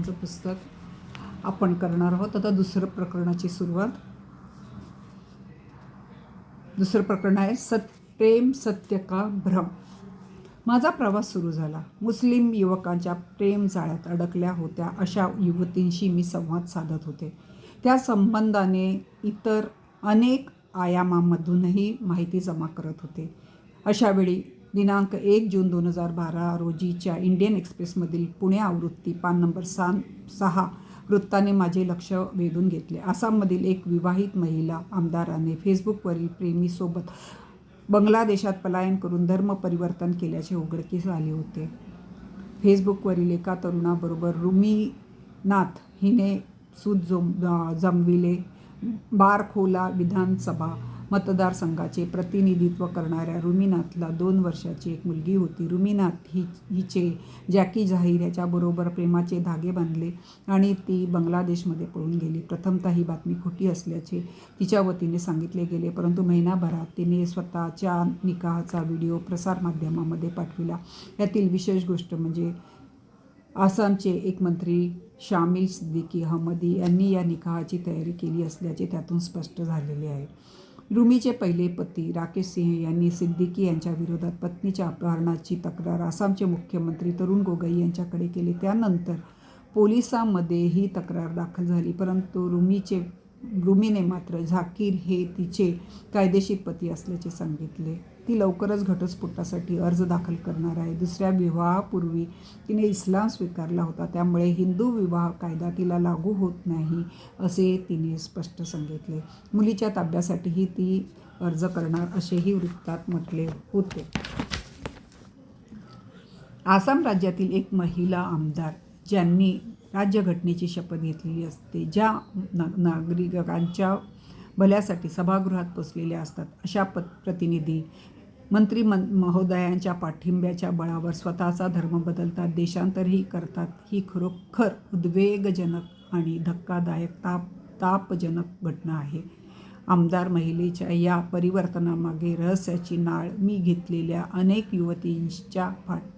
प्रकरणांचं पुस्तक आपण करणार आहोत. आता दुसरं प्रकरणाची सुरुवात. दुसरं प्रकरण आहे प्रेम सत्य का भ्रम. माझा प्रवास सुरू झाला. मुस्लिम युवकांच्या प्रेम जाळ्यात अडकल्या होत्या अशा युवतींशी मी संवाद साधत होते. त्या संबंधाने इतर अनेक आयामांमधूनही माहिती जमा करत होते. अशावेळी दिनांक 1 जून 2012 रोजीच्या इंडियन एक्सप्रेसमधील पुणे आवृत्ती पान नंबर 6 वृत्ताने माझे लक्ष वेधून घेतले. आसाममधील एक विवाहित महिला आमदाराने फेसबुकवरील प्रेमीसोबत बांगलादेशात पलायन करून धर्म परिवर्तन केल्याचे उघडकीस आले होते. फेसबुकवरील एका तरुणाबरोबर रुमीनाथ हिने सूत जमविले. बारखोला विधानसभा मतदारसंघाचे प्रतिनिधित्व करणाऱ्या रुमीनाथला 2 वर्षाची एक मुलगी होती. रुमीनाथ हिचे जॅकी झाहीर याच्याबरोबर प्रेमाचे धागे बांधले आणि ती बांगलादेशमध्ये पळून गेली. प्रथमतः ही बातमी खोटी असल्याचे तिच्या वतीने सांगितले गेले, परंतु महिनाभरात तिने स्वतःच्या निकाहाचा व्हिडिओ प्रसारमाध्यमामध्ये पाठविला. यातील विशेष गोष्ट म्हणजे आसामचे एक मंत्री शामिल सिद्दीकी अहमदी यांनी या निकाहाची तयारी केली असल्याचे त्यातून स्पष्ट झालेले आहे. रुमीचे पहिले पती राकेश सिंह यांनी सिद्दीकी यांच्या विरोधात पत्नीच्या अपहरणाची तक्रार आसामचे मुख्यमंत्री तरुण गोगोई यांच्याकडे केली. त्यानंतर पोलिसांमध्ये ही तक्रार दाखल झाली, परंतु रुमीने मात्र झाकीर हे तिचे कायदेशीर पती असल्याचे सांगितले. ती लवकरच घटस्फोटासाठी अर्ज दाखल करणार आहे. दुसऱ्या विवाहापूर्वी तिने इस्लाम स्वीकारला होता, त्यामुळे हिंदू विवाह कायदा तिला लागू होत नाही असे तिने स्पष्ट सांगितले. मुलीच्या ताब्यासाठीही ती अर्ज करणार असेही वृत्तात म्हटले होते. आसाम राज्यातील एक महिला आमदार ज्यांनी राज्यघटनेची शपथ घेतलेली असते, ज्या नागरिकांच्या भल्यासाठी सभागृहात पोचलेल्या असतात, अशा प्रतिनिधी मंत्री महोदयांच्या पाठिंब्याच्या बळावर स्वतःचा धर्म बदलतात, देशांतरही करतात. ही खरोखर उद्वेगजनक आणि धक्कादायक तापजनक घटना आहे. आमदार महिलेच्या या परिवर्तनामागे रहस्याची नाळ मी घेतलेल्या अनेक युवतींच्या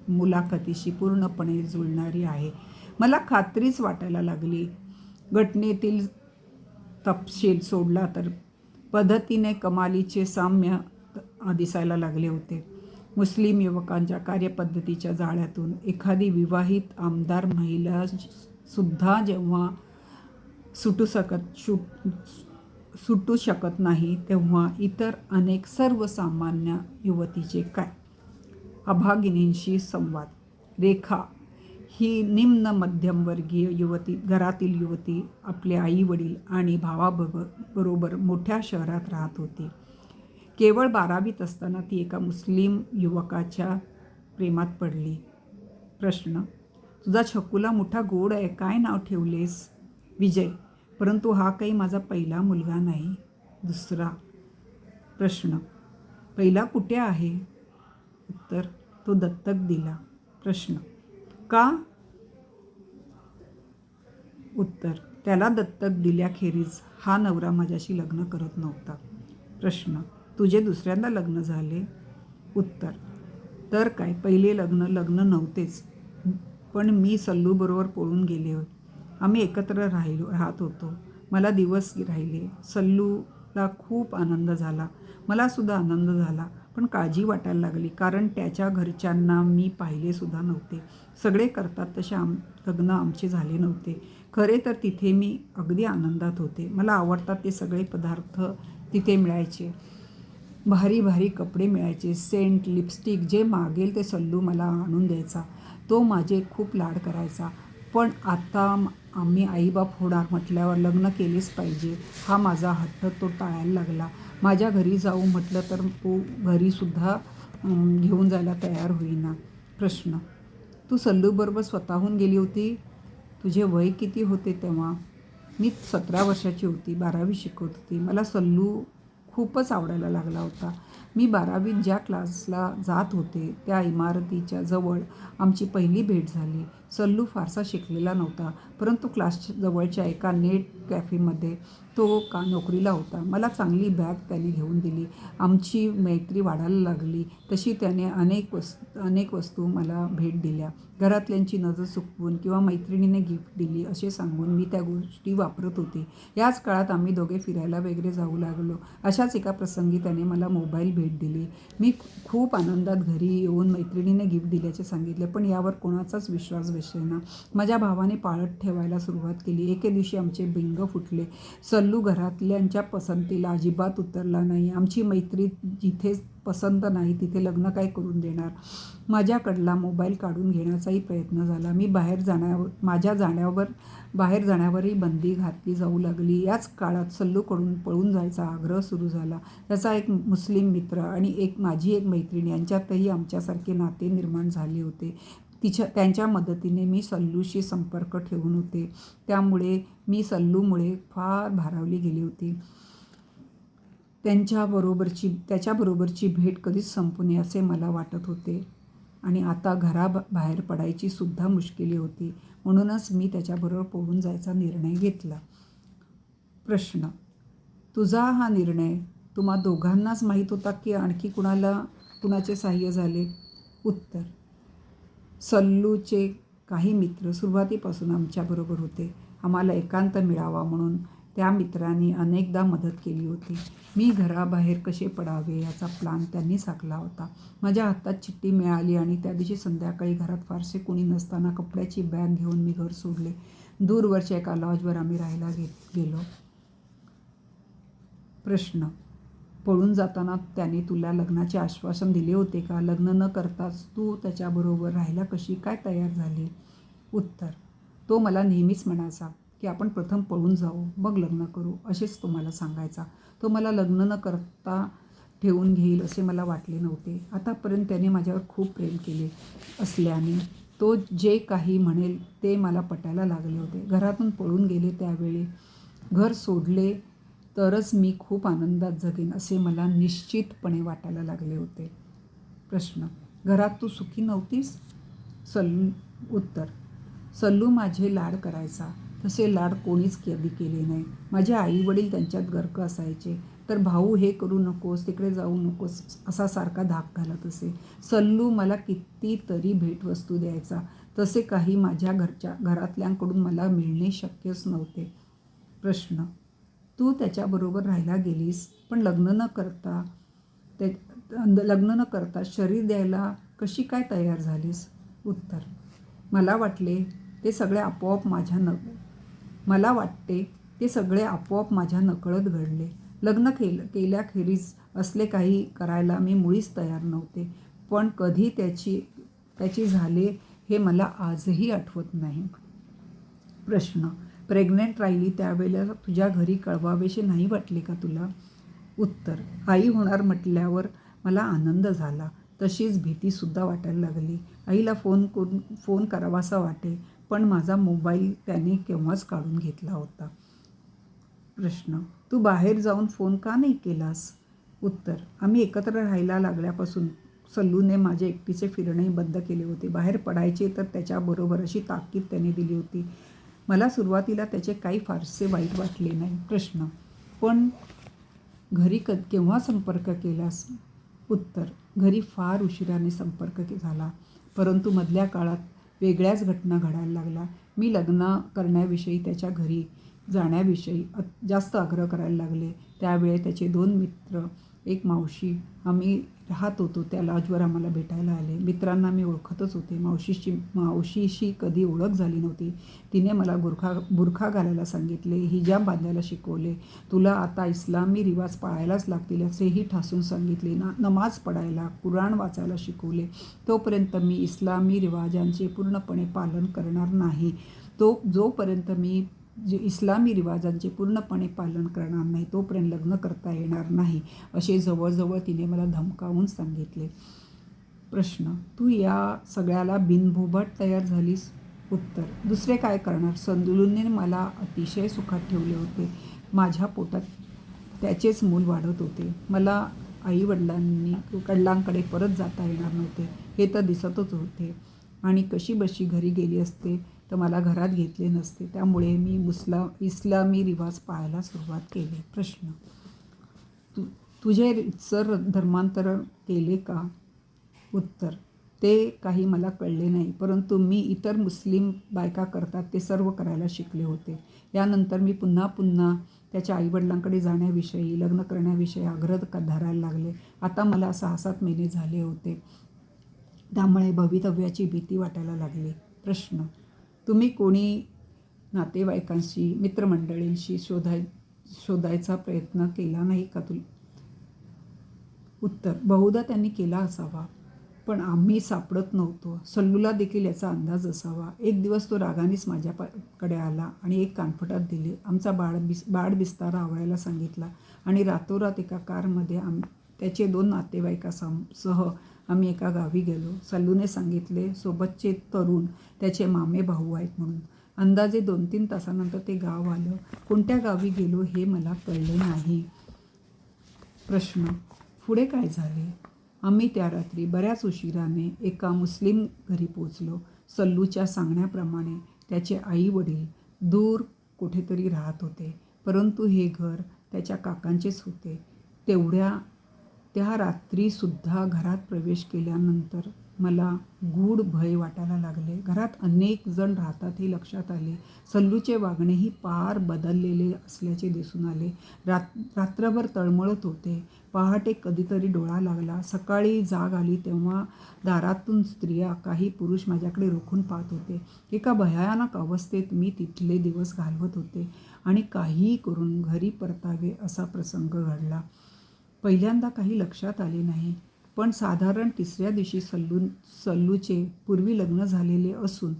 मुलाखतीशी पूर्णपणे जुळणारी आहे. मला खात्रीच वाटायला लागली. घटनेतील तपशील सोडला तर पद्धतीने कमालीचे साम्य दिसायला लागले होते. मुस्लिम युवकांच्या कार्यपद्धतीच्या जाळ्यातून एखादी विवाहित आमदार महिला सुद्धा जेव्हा सुटू शकत नाही, तेव्हा इतर अनेक सर्वसामान्य युवतीचे काय? अभागिनींशी संवाद. रेखा ही निम्न मध्यमवर्गीय युवती, घरातील युवती, आपले आई वडील आणि भावाबरोबर मोठ्या शहरात राहत होती. केवळ 12वीत असताना ती एका मुस्लिम युवकाच्या प्रेमात पडली. प्रश्न: तुझा छकुला मोठा गोड आहे, काय नाव ठेवलेस? विजय: परंतु हा काही माझा पहिला मुलगा नाही. दुसरा प्रश्न: पहिला कुठे आहे? उत्तर: तो दत्तक दिला. प्रश्न: का? उत्तर: त्याला दत्तक दिल्याखेरीज हा नवरा माझ्याशी लग्न करत नव्हता. प्रश्न: तुझे दुसऱ्यांदा लग्न झाले? उत्तर: तर काय, पहिले लग्न नव्हतेच, पण मी सल्लूबरोबर पळून गेले. आम्ही एकत्र राहत होतो. मला दिवस राहिले. सल्लूला खूप आनंद झाला, मला सुद्धा आनंद झाला, पण काळजी वाटायला लागली, कारण त्याच्या घरच्यांना मी पाहिले सुद्धा नव्हते. सगळे करतात तसे लग्न आमचे झाले नव्हते. खरे तर तिथे मी अगदी आनंदात होते. मला आवडतात ते सगळे पदार्थ तिथे मिळायचे. भारी भारी कपडे मिळायचे, सेंट, लिपस्टिक, जे मागेल ते सल्लू मला आणून द्यायचा. तो माझे खूप लाड करायचा. पण आता आम्ही आईबाप होणार म्हटल्यावर लग्न केलेच पाहिजे हा माझा हट्ट तो टाळायला लागला. माझ्या घरी जाऊ म्हटलं तर तो घरीसुद्धा घेऊन जायला तयार होईना. प्रश्न: तू सल्लूबरोबर स्वतःहून गेली होती? तुझे वय किती होते तेव्हा? मी 17 वर्षाची होती, 12वी शिकवत होती. मला सल्लू खूपच आवडायला लागला होता. मी 12वीत ज्या क्लासला जात होते त्या इमारतीच्या जवळ आमची पहिली भेट झाली. सल्लू फारसा शिकलेला नव्हता, परंतु क्लासजवळच्या एका नेट कॅफेमध्ये तो नोकरीला होता. मला चांगली बॅग त्याने घेऊन दिली. आमची मैत्री वाढायला लागली. तशी त्याने अनेक वस्तू मला भेट दिल्या. घरातल्यांची नजर चुकवून किंवा मैत्रिणीने गिफ्ट दिली असे सांगून मी त्या गोष्टी वापरत होते. याच काळात आम्ही दोघे फिरायला वगैरे जाऊ लागलो. अशाच एका प्रसंगी त्याने मला मोबाईल भेट दिली. मी खूप आनंदात घरी येऊन मैत्रिणीने गिफ्ट दिल्याचे सांगितले, पण यावर कोणाचाच विश्वास बसेना. माझ्या भावाने पाळत ठेवायला सुरुवात केली. एके दिवशी आमचे बिंग फुटले. सल्लू घरातल्यांच्या पसंतीला अजिबात उतरला नाही. आमची मैत्री जिथे पसंत नाही तिथे लग्न काय करून देणार. माझ्याकडला मोबाईल काढून घेण्याचाही प्रयत्न झाला. मी बाहेर जाण्यावरही बंदी घातली जाऊ लागली. याच काळात सल्लूकडून पळून जायचा आग्रह सुरू झाला. त्याचा एक मुस्लिम मित्र आणि माझी एक मैत्रीण यांच्यातही आमच्यासारखे नाते निर्माण झाले होते. त्यांच्या मदतीने मी सल्लूशी संपर्क ठेवून होते. त्यामुळे मी सल्लूमुळे फार भारावली गेली होती. त्याच्याबरोबरची भेट कधीच संपू नये असे मला वाटत होते आणि आता घराबाहेर पडायची सुद्धा मुश्किली होती. म्हणूनच मी त्याच्याबरोबर पळून जायचा निर्णय घेतला. प्रश्न: तुझा हा निर्णय तुम्हा दोघांनाच माहीत होता की आणखी कुणाचे सहाय्य झाले? उत्तर: सल्लूचे काही मित्र सुरुवातीपासून आमच्याबरोबर होते. आम्हाला एकांत मिळावा म्हणून त्या मित्रांनी अनेकदा मदत केली होती. मी घराबाहेर कसे पडावे याचा प्लान त्यांनीच आखला होता. माझ्या हातात चिठ्ठी मिळाली आणि त्या दिवशी संध्याकाळी घरात फारसे कोणी नसताना कपड्याची बॅग घेऊन मी घर सोडले. दूरवरच्या एका लॉजवर आम्ही राहायला गेलो. प्रश्न: पळून जाताना त्याने तुला लग्नाचे आश्वासन दिले होते का? लग्न न करताच तू त्याच्याबरोबर राहायला कशी काय तयार झाली? उत्तर: तो मला नेहमीच म्हणायचा की आपण प्रथम पळून जाऊ, मग लग्न करू, असेच तो मला सांगायचा. तो मला लग्न न करता ठेवून घेईल असे मला वाटले नव्हते. आतापर्यंत त्याने माझ्यावर खूप प्रेम केले असल्याने तो जे काही म्हणेल ते मला पटायला लागले होते. घरातून पळून गेले त्यावेळी घर सोडले तरच मी खूप आनंदात जगेन असे मला निश्चितपणे वाटायला लागले होते. प्रश्न: घरात तू सुखी नव्हतीस? उत्तर: सल्लू माझे लाड करायचा. तसे लाड कोणीच कधी केले नाही. माझे आईवडील त्यांच्यात गर्क असायचे तर भाऊ हे करू नकोस, तिकडे जाऊ नकोस असा सारखा धाक घालत असे. सल्लू मला कितीतरी भेटवस्तू द्यायचा. तसे काही माझ्या घरातल्यांकडून मला मिळणे शक्यच नव्हते. प्रश्न: तू त्याच्याबरोबर राहायला गेलीस, पण लग्न न करता शरीर द्यायला कशी काय तयार झालीस? उत्तर: मला वाटते ते सगळे आपोआप माझ्या नकळत घडले. लग्न केल्याखेरीज असले काही करायला मी मुळीच तयार नव्हते, पण कधी त्याची झाले हे मला आजही आठवत नाही. प्रश्न: प्रेग्नंट राहिली त्यावेळेला तुझ्या घरी कळवावेसे नाही वाटले का तुला? उत्तर: आई होणार म्हटल्यावर मला आनंद झाला, तशीच भीतीसुद्धा वाटायला लागली. आईला फोन करावासा वाटे, पण माझा मोबाईल त्याने केव्हाच काढून घेतला होता. प्रश्न: तू बाहेर जाऊन फोन का नाही केलास? उत्तर: आम्ही एकत्र राहायला लागल्यापासून सल्लूने माझे एकटीचे फिरणेही बंद केले होते. बाहेर पडायचे तर त्याच्याबरोबर अशी ताकीद त्याने दिली होती. मला सुरुवातीला त्याचे काही फारसे वाईट वाटले नाही. प्रश्न: पण घरी केव्हा संपर्क केलास? उत्तर: घरी फार उशिराने संपर्क झाला, परंतु मधल्या काळात वेगळ्याच घटना घडायला लागल्या. मी लग्न करण्याविषयी त्याच्या घरी जाण्याविषयी जास्त आग्रह करायला लागले. त्यावेळी त्याचे 2 मित्र, एक मावशी, आम्ही राहत होतो त्या लॉजवर आम्हाला भेटायला आले. मित्रांना मी ओळखतच होते. मावशीशी कधी ओळख झाली नव्हती. तिने मला बुरखा घालायला सांगितले, हिजाब बांधायला शिकवले. तुला आता इस्लामी रिवाज पाळायलाच लागतील असेही ठासून सांगितले. नमाज पढायला, कुराण वाचायला शिकवले. तोपर्यंत मी इस्लामी रिवाजांचे पूर्णपणे पालन करणार नाही. जोपर्यंत मी इस्लामी रिवाजांचे पूर्णपणे पालन करणार नाही तोपर्यंत लग्न करता येणार नाही असे जवळजवळ तिने मला धमकावून सांगितले. प्रश्न: तू या सगळ्याला बिनभोभाट तयार झालीस? उत्तर: दुसरे काय करणार. सल्लूने मला अतिशय सुखात ठेवले होते. माझ्या पोटात त्याचेच मूल वाढत होते. मला आईवडिलांकडे परत जाता येणार नव्हते हे तर दिसतच होते. आणि कशी बशी घरी गेली असते तर मला घरात घेतले नसते. त्यामुळे मी इस्लामी रिवाज पाळायला सुरुवात केली. प्रश्न: तुझे रीतसर धर्मांतरण केले का? उत्तर: ते काही मला कळले नाही, परंतु मी इतर मुस्लिम बायका करतात ते सर्व करायला शिकले होते. यानंतर मी पुन्हा पुन्हा त्याच्या आईवडिलांकडे जाण्याविषयी, लग्न करण्याविषयी आग्रह धरायला लागले. आता मला 6-7 महिने झाले होते, त्यामुळे भवितव्याची भीती वाटायला लागली. प्रश्न: तुम्ही कोणी नातेवाईकांशी, मित्रमंडळींशी शोधायचा प्रयत्न केला नाही का? उत्तर: बहुधा त्यांनी केला असावा, पण आम्ही सापडत नव्हतो. सल्लूला देखील याचा अंदाज असावा. एक दिवस तो रागानेच माझ्याकडे आला आणि एक कानफटात दिली. आमचा बाडबिस्तारा आवरायला सांगितला आणि रातोरात एका कारमध्ये त्याचे 2 नातेवाईकांसह आम्ही एका गावी गेलो. सल्लूने सांगितले सोबतचे तरुण त्याचे मामे भाऊ आहेत म्हणून. अंदाजे 2-3 तासानंतर ते गाव आलं. कोणत्या गावी गेलो हे मला कळले नाही. प्रश्न: पुढे काय झाले? आम्ही त्या रात्री बऱ्याच उशिराने एका मुस्लिम घरी पोचलो. सल्लूच्या सांगण्याप्रमाणे त्याचे आई वडील दूर कुठेतरी राहत होते, परंतु हे घर त्याच्या काकांचेच होते. त्या रात्रीसुद्धा घरात प्रवेश केल्यानंतर मला गूढ भय वाटायला लागले. घरात अनेक जण राहतात हे लक्षात आले. सल्लूचे वागणेही पार बदललेले असल्याचे दिसून आले. रात्रभर तळमळत होते. पहाटे कधीतरी डोळा लागला. सकाळी जाग आली तेव्हा दारातून स्त्रिया, काही पुरुष माझ्याकडे रोखून पाहत होते. एका भयानक अवस्थेत मी तिथले दिवस घालवत होते आणि काहीही करून घरी परतावे असा प्रसंग घडला. पहिल्यांदा काही लक्षात आले नाही, पण साधारण 3ऱ्या दिवशी सल्लूचे पूर्वी लग्न झालेले असून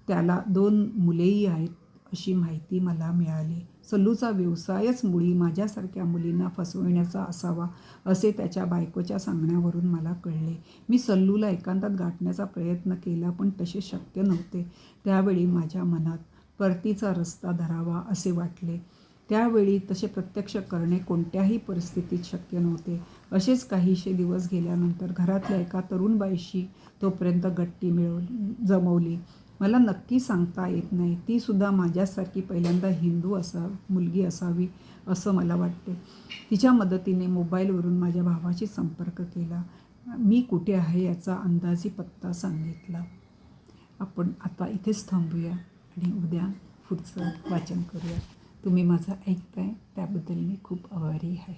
त्याला 2 मुलेही आहेत अशी माहिती मला मिळाली. सल्लूचा व्यवसायच मुळी माझ्यासारख्या मुलींना फसविण्याचा असावा असे त्याच्या बायकोच्या सांगण्यावरून मला कळले. मी सल्लूला एकांतात गाठण्याचा प्रयत्न केला, पण तसे शक्य नव्हते. त्यावेळी माझ्या मनात परतीचा रस्ता धरावा असे वाटले. त्यावेळी तसे प्रत्यक्ष करणे कोणत्याही परिस्थितीत शक्य नव्हते. असेच काहीसे दिवस गेल्यानंतर घरातल्या एका तरुण बाईशी तोपर्यंत गट्टी जमवली. मला नक्की सांगता येत नाही, ती सुद्धा माझ्यासारखी पहिल्यांदा हिंदू मुलगी असावी असं मला वाटते. तिच्या मदतीने मोबाईलवरून माझ्या भावाशी संपर्क केला. मी कुठे आहे याचा अंदाजी पत्ता सांगितला. आपण आता इथेच थांबूया आणि उद्या पुढचं वाचन करूया. तुम्ही माझं ऐकताय त्याबद्दल मी खूप आभारी आहे.